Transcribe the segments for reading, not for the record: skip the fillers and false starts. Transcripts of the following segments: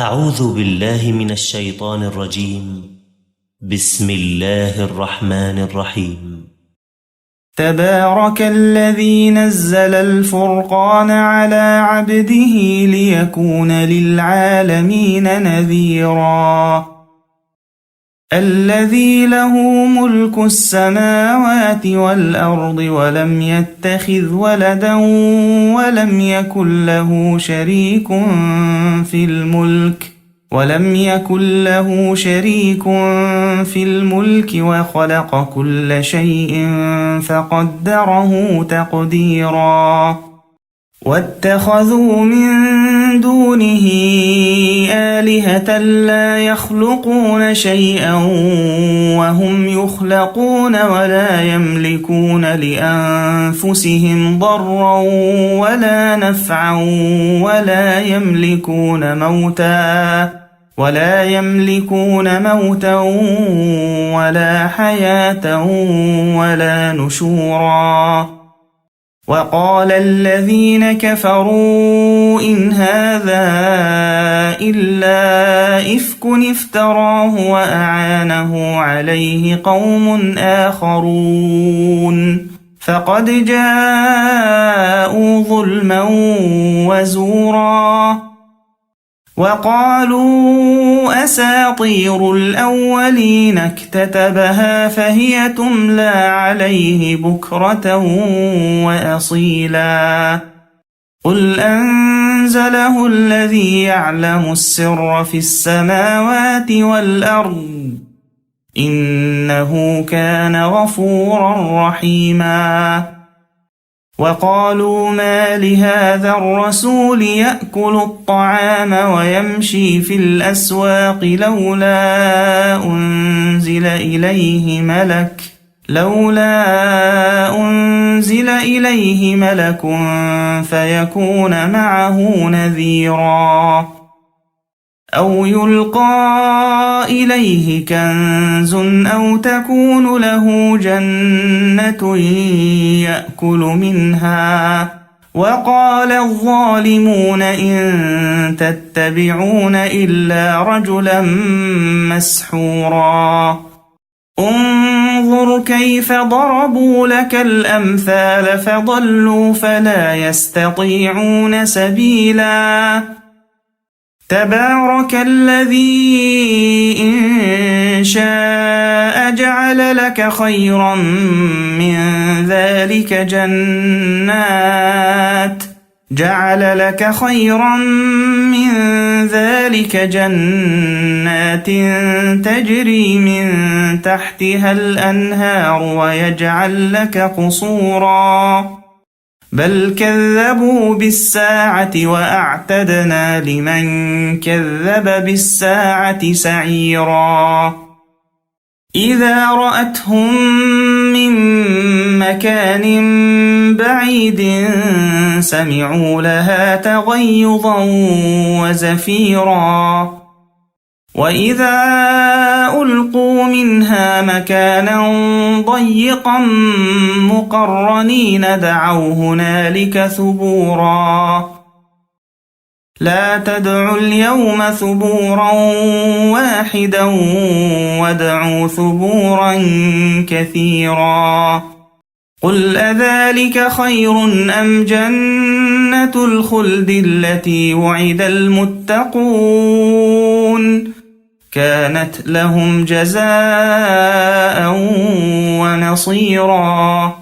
أعوذ بالله من الشيطان الرجيم. بسم الله الرحمن الرحيم. تبارك الذي نزل الفرقان على عبده ليكون للعالمين نذيرا. الذي له ملك السماوات والأرض ولم يتخذ ولدا ولم يكن له شريك في الملك وخلق كل شيء فقدره تقديرا. واتخذوا من دونه آلهة لا يخلقون شيئا وهم يخلقون ولا يملكون لأنفسهم ضرا ولا نفعا ولا يملكون موتا ولا حياة ولا نشورا. وقال الذين كفروا إن هذا إلا إفك افتراه وأعانه عليه قوم آخرون فقد جاءوا ظلما وزورا. وقالوا أساطير الأولين اكتتبها فهي تملى عليه بكرة وأصيلا. قل أنزله الذي يعلم السر في السماوات والأرض إنه كان غفورا رحيما. وقالوا ما لهذا الرسول يأكل الطعام ويمشي في الأسواق لولا أنزل إليه ملك فيكون معه نذيرا. أو يلقى إليه كنز أو تكون له جنة يأكل منها. وقال الظالمون إن تتبعون إلا رجلا مسحورا. انظر كيف ضربوا لك الأمثال فضلوا فلا يستطيعون سبيلا. تبارك الذي إن شاء جعل لك خيرا من ذلك جنات تجري من تحتها الأنهار ويجعل لك قصورا. بل كذبوا بالساعة وأعتدنا لمن كذب بالساعة سعيرا. إذا رأتهم من مكان بعيد سمعوا لها تغيظا وزفيرا. وإذا ألقوا منها مكانا ضيقا مقرنين دعوا هنالك ثبورا. لا تدعوا اليوم ثبورا واحدا وادعوا ثبورا كثيرا. قل أذلك خير أم جنة الخلد التي وعد المتقون كانت لهم جزاء ونصيرا.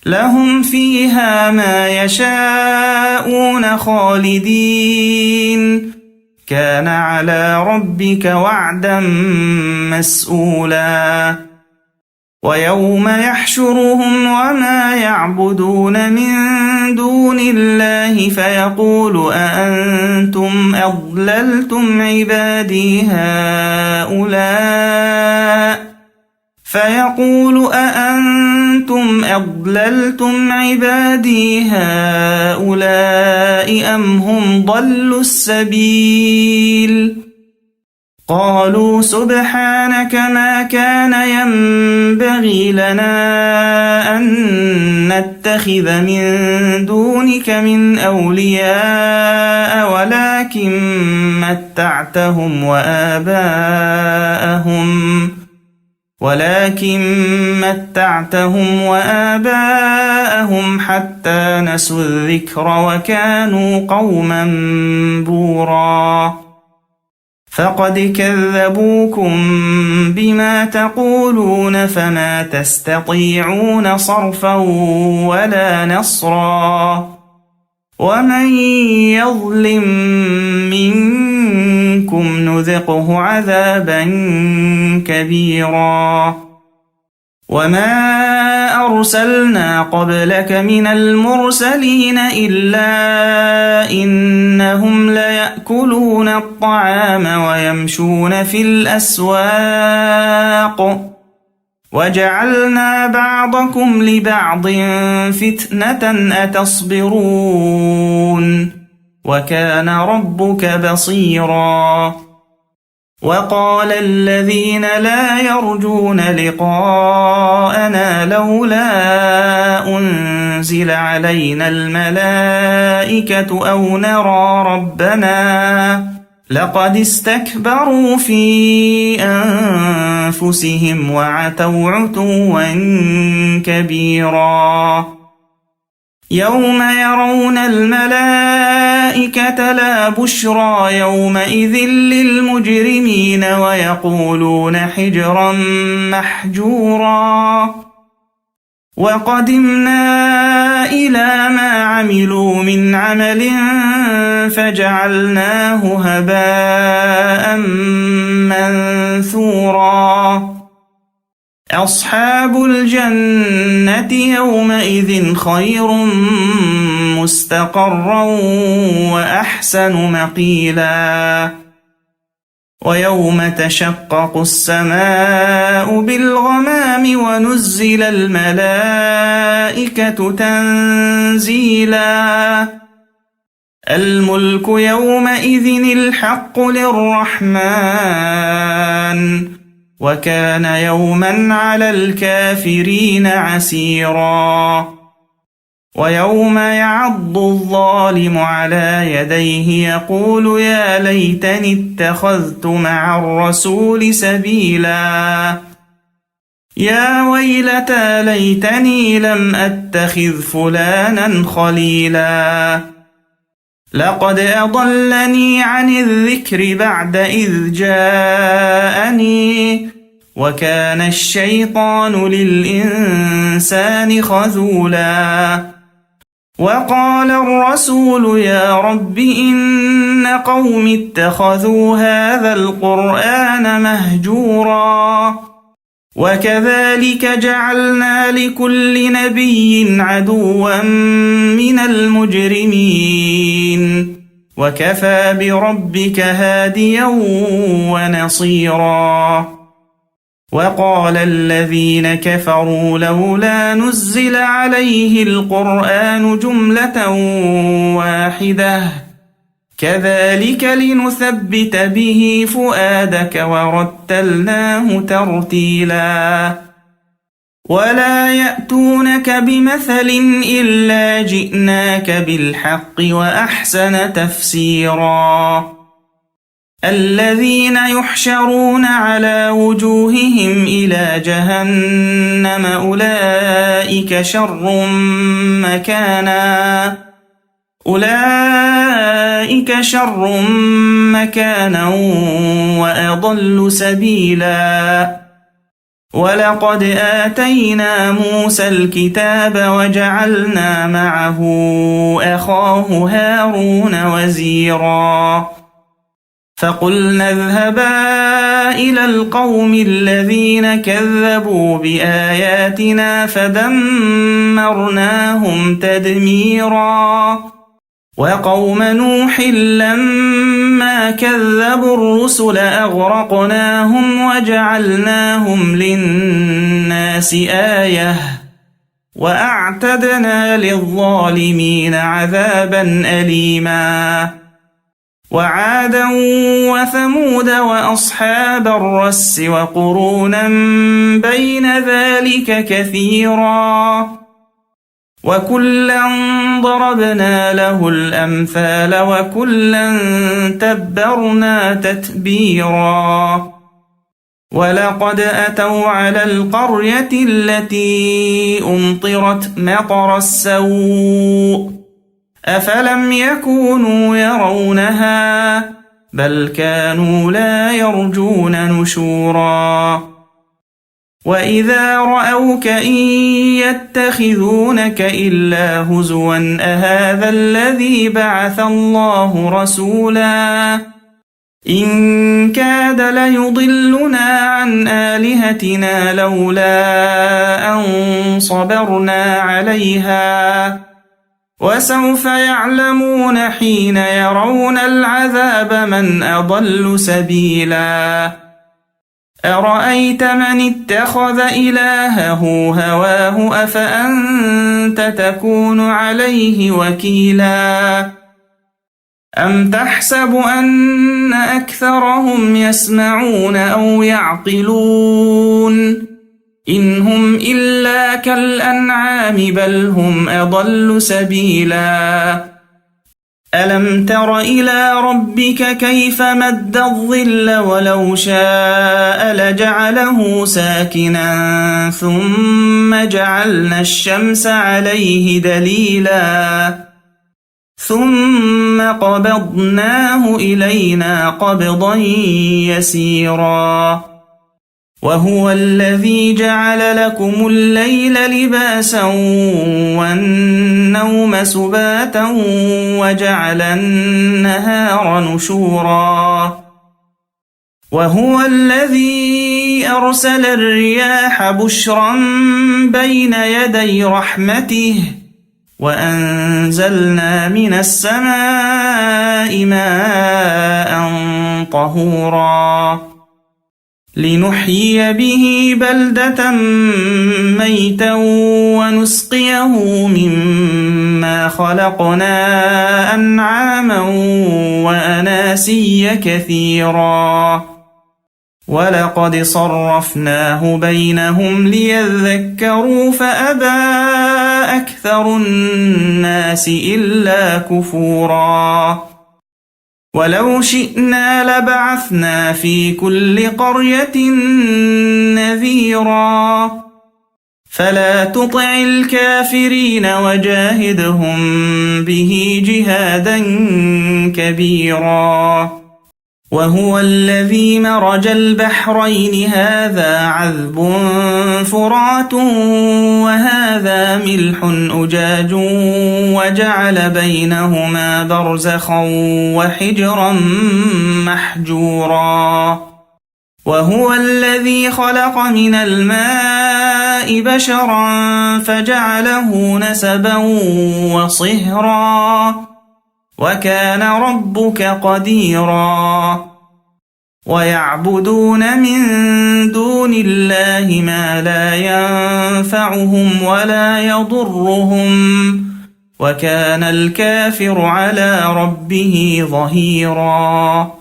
لهم فيها ما يشاءون خالدين كان على ربك وعدا مسئولا. ويوم يحشرهم وما يعبدون من دون الله فيقول أأنتم أضللتم عبادي هؤلاء أم هم ضلوا السبيل. قالوا سبحانك ما كان ينبغي لنا أن نتبع نتخذ من دونك من أولياء ولكن متعتهم وآباءهم حتى نسوا الذكر وكانوا قوما بورا فقد كذبوكم بما تقولون فما تستطيعون صرفا ولا نصرا ومن يظلم منكم نذقه عذابا كبيرا وما أرسلنا قبلك من المرسلين إلا إنهم ليأكلون الطعام ويمشون في الأسواق وجعلنا بعضكم لبعض فتنة أتصبرون وكان ربك بصيرا وقال الذين لا يرجون لقاءنا لولا أنزل علينا الملائكة أو نرى ربنا لقد استكبروا في أنفسهم وعتوا عتوا كبيرا يوم يرون الملائكة لا بشرى يومئذ للمجرمين ويقولون حجرا محجورا وقدمنا إلى ما عملوا من عمل فجعلناه هباء منثورا أصحاب الجنة يومئذ خير مستقرا وأحسن مقيلا ويوم تشقق السماء بالغمام ونزل الملائكة تنزيلا الملك يومئذ الحق للرحمن وكان يوما على الكافرين عسيرا ويوم يعض الظالم على يديه يقول يا ليتني اتخذت مع الرسول سبيلا يا ويلتى ليتني لم أتخذ فلانا خليلا لقد أضلني عن الذكر بعد إذ جاءني وكان الشيطان للإنسان خذولا وقال الرسول يا رب إن قوم اتخذوا هذا القرآن مهجورا وكذلك جعلنا لكل نبي عدوا من المجرمين وكفى بربك هاديا ونصيرا وقال الذين كفروا لولا نزل عليه القرآن جملة واحدة كذلك لنثبت به فؤادك ورتلناه ترتيلا ولا يأتونك بمثل إلا جئناك بالحق وأحسن تفسيرا الذين يحشرون على وجوههم إلى جهنم أولئك شر مكانا وأضل سبيلا ولقد آتينا موسى الكتاب وجعلنا معه أخاه هارون وزيرا فقلنا اذهبا إلى القوم الذين كذبوا بآياتنا فدمرناهم تدميرا وقوم نوح لما كذبوا الرسل أغرقناهم وجعلناهم للناس آية وأعتدنا للظالمين عذابا أليما وعادا وثمود وأصحاب الرس وقرونا بين ذلك كثيرا وكلا ضربنا له الأمثال وكلا تبرنا تتبيرا ولقد أتوا على القرية التي أمطرت مطر السوء أفلم يكونوا يرونها بل كانوا لا يرجون نشورا وإذا رأوك إن يتخذونك إلا هزوا أهذا الذي بعث الله رسولا إن كاد ليضلنا عن آلهتنا لولا أن صبرنا عليها وسوف يعلمون حين يرون العذاب من أضل سبيلا أرأيت من اتخذ إلهه هواه أفأنت تكون عليه وكيلا أم تحسب أن أكثرهم يسمعون أو يعقلون إن هم إلا كالأنعام بل هم أضل سبيلا ألم تر إلى ربك كيف مد الظل ولو شاء لجعله ساكنا ثم جعلنا الشمس عليه دليلا ثم قبضناه إلينا قبضا يسيرا وهو الذي جعل لكم الليل لباسا والنوم سباتا وجعل النهار نشورا وهو الذي أرسل الرياح بشرا بين يدي رحمته وأنزلنا من السماء ماء طهورا لنحيي به بلدة ميتا ونسقيه مما خلقنا أنعاما وأناسيا كثيرا ولقد صرفناه بينهم ليذكروا فأبى أكثر الناس إلا كفورا ولو شئنا لبعثنا في كل قرية نذيرا فلا تطع الكافرين وجاهدهم به جهادا كبيرا وهو الذي مرج البحرين هذا عذب فرات وهذا ملح أجاج وجعل بينهما برزخا وحجرا محجورا وهو الذي خلق من الماء بشرا فجعله نسبا وصهرا وكان ربك قديرا ويعبدون من دون الله ما لا ينفعهم ولا يضرهم وكان الكافر على ربه ظهيرا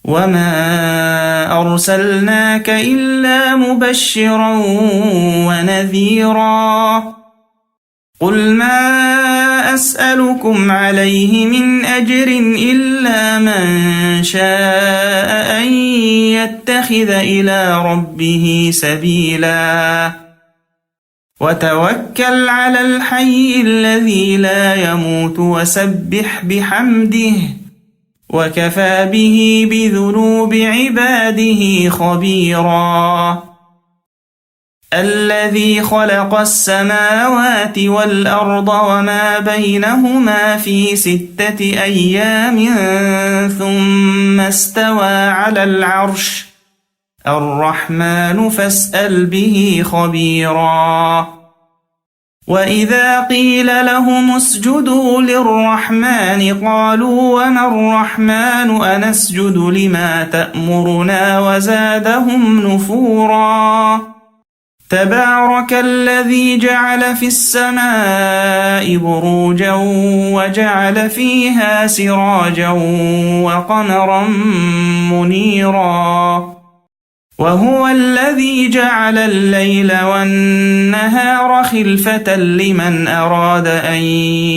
وما أرسلناك إلا مبشرا ونذيرا قل ما أسألكم عليه من أجر إلا من شاء أن يتخذ إلى ربه سبيلا وتوكل على الحي الذي لا يموت وسبح بحمده وكفى به بذنوب عباده خبيرا الذي خلق السماوات والأرض وما بينهما في 6 أيام ثم استوى على العرش الرحمن فاسأل به خبيرا وإذا قيل لهم اسجدوا للرحمن قالوا وما الرحمن أنسجد لما تأمرنا وزادهم نفورا تبارك الذي جعل في السماء بروجا وجعل فيها سراجا وقمرا منيرا وهو الذي جعل الليل والنهار خلفة لمن أراد أن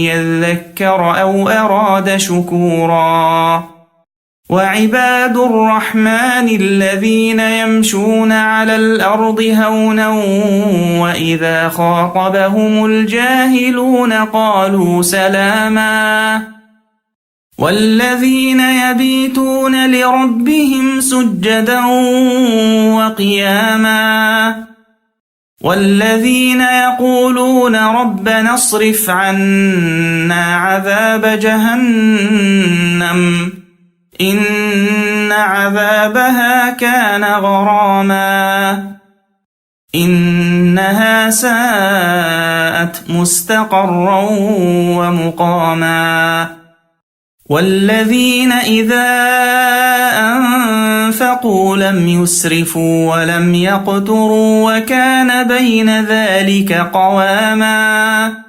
يذكر أو أراد شكورا وعباد الرحمن الذين يمشون على الأرض هونا وإذا خاطبهم الجاهلون قالوا سلاما والذين يبيتون لربهم سجدا وقياما والذين يقولون ربنا اصرف عنا عذاب جهنم إن عذابها كان غراما إنها ساءت مستقرا ومقاما والذين إذا أنفقوا لم يسرفوا ولم يقتروا وكان بين ذلك قواما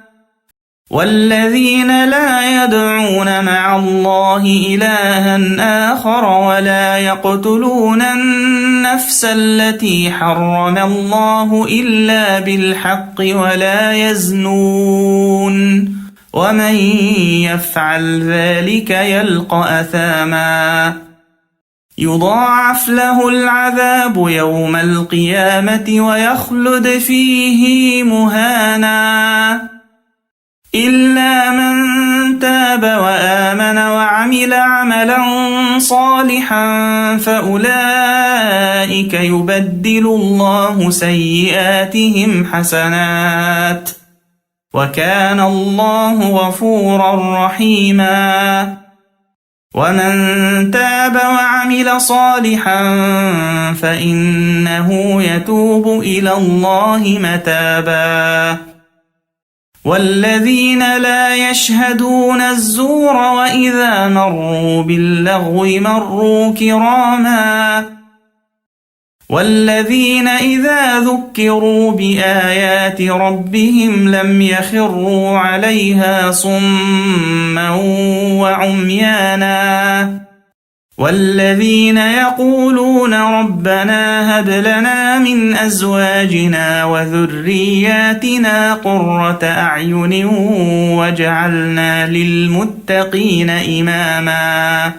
والذين لا يدعون مع الله إلها آخر ولا يقتلون النفس التي حرم الله إلا بالحق ولا يزنون ومن يفعل ذلك يلقى أثاما يضاعف له العذاب يوم القيامة ويخلد فيه مهانا إلا من تاب وآمن وعمل عملا صالحا فأولئك يبدل الله سيئاتهم حسنات وكان الله غفورا رحيما ومن تاب وعمل صالحا فإنه يتوب إلى الله متابا والذين لا يشهدون الزور وإذا مروا باللغو مروا كراما والذين إذا ذكروا بآيات ربهم لم يخروا عليها صما وعميانا والذين يقولون ربنا هب لنا من أزواجنا وذرياتنا قرة أعين واجعلنا للمتقين إماما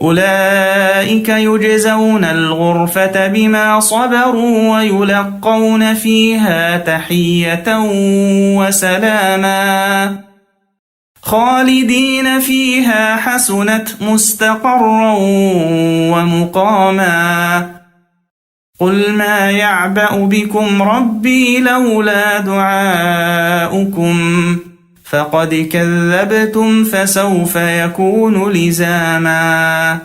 أولئك يجزون الغرفة بما صبروا ويلقون فيها تحية وسلاما خالدين فيها حسنت مستقرا ومقاما قل ما يعبأ بكم ربي لولا دعاؤكم فقد كذبتم فسوف يكون لزاما